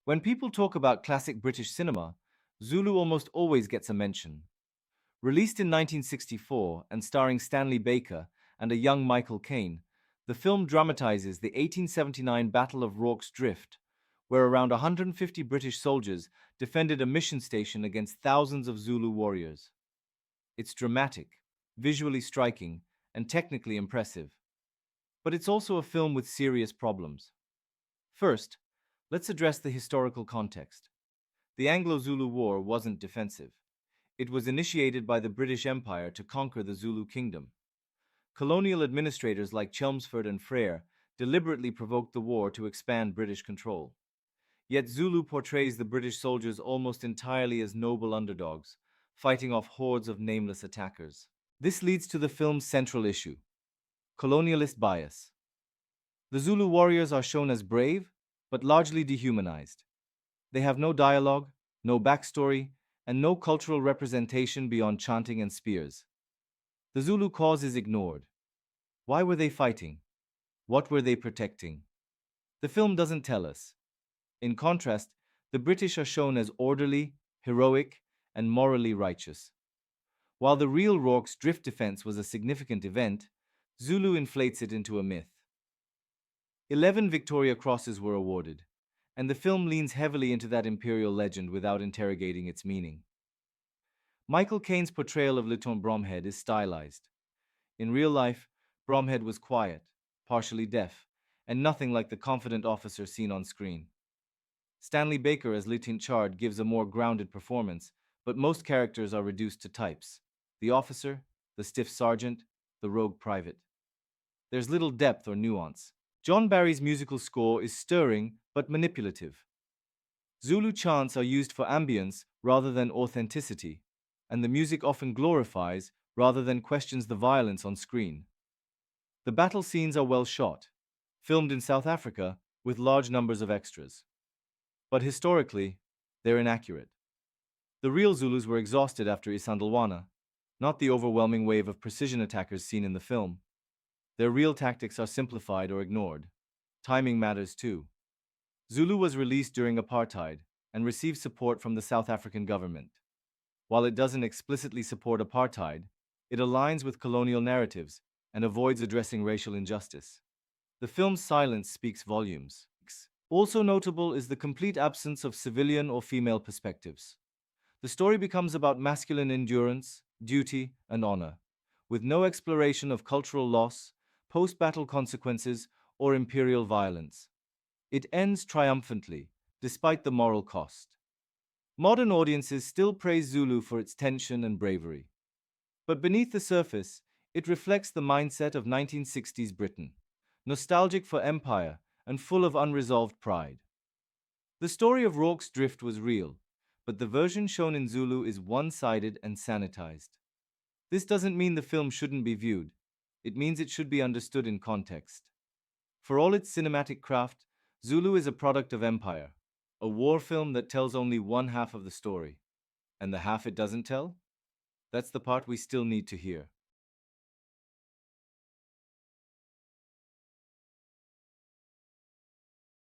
When people talk about classic British cinema, Zulu almost always gets a mention. Released in 1964 and starring Stanley Baker and a young Michael Caine, the film dramatizes the 1879 Battle of Rorke's Drift, where around 150 British soldiers defended a mission station against thousands of Zulu warriors. It's dramatic, visually striking, and technically impressive. But it's also a film with serious problems. First, let's address the historical context. The Anglo-Zulu War wasn't defensive. It was initiated by the British Empire to conquer the Zulu kingdom. Colonial administrators like Chelmsford and Frere deliberately provoked the war to expand British control. Yet Zulu portrays the British soldiers almost entirely as noble underdogs, fighting off hordes of nameless attackers. This leads to the film's central issue: colonialist bias. The Zulu warriors are shown as brave, but largely dehumanized. They have no dialogue, no backstory, and no cultural representation beyond chanting and spears. The Zulu cause is ignored. Why were they fighting? What were they protecting? The film doesn't tell us. In contrast, the British are shown as orderly, heroic, and morally righteous. While the real Rorke's Drift defense was a significant event, Zulu inflates it into a myth. 11 Victoria Crosses were awarded, and the film leans heavily into that imperial legend without interrogating its meaning. Michael Caine's portrayal of Lieutenant Bromhead is stylized. In real life, Bromhead was quiet, partially deaf, and nothing like the confident officer seen on screen. Stanley Baker as Lieutenant Chard gives a more grounded performance, but most characters are reduced to types: the officer, the stiff sergeant, the rogue private. There's little depth or nuance. John Barry's musical score is stirring but manipulative. Zulu chants are used for ambience rather than authenticity, and the music often glorifies rather than questions the violence on screen. The battle scenes are well shot, filmed in South Africa with large numbers of extras. But historically, they're inaccurate. The real Zulus were exhausted after Isandlwana, not the overwhelming wave of precision attackers seen in the film. Their real tactics are simplified or ignored. Timing matters too. Zulu was released during apartheid and received support from the South African government. While it doesn't explicitly support apartheid, it aligns with colonial narratives and avoids addressing racial injustice. The film's silence speaks volumes. Also notable is the complete absence of civilian or female perspectives. The story becomes about masculine endurance, duty, and honor, with no exploration of cultural loss, post-battle consequences, or imperial violence. It ends triumphantly, despite the moral cost. Modern audiences still praise Zulu for its tension and bravery. But beneath the surface, it reflects the mindset of 1960s Britain, nostalgic for empire and full of unresolved pride. The story of Rorke's Drift was real, but the version shown in Zulu is one-sided and sanitized. This doesn't mean the film shouldn't be viewed. It means it should be understood in context. For all its cinematic craft, Zulu is a product of empire, a war film that tells only one half of the story. And the half it doesn't tell? That's the part we still need to hear.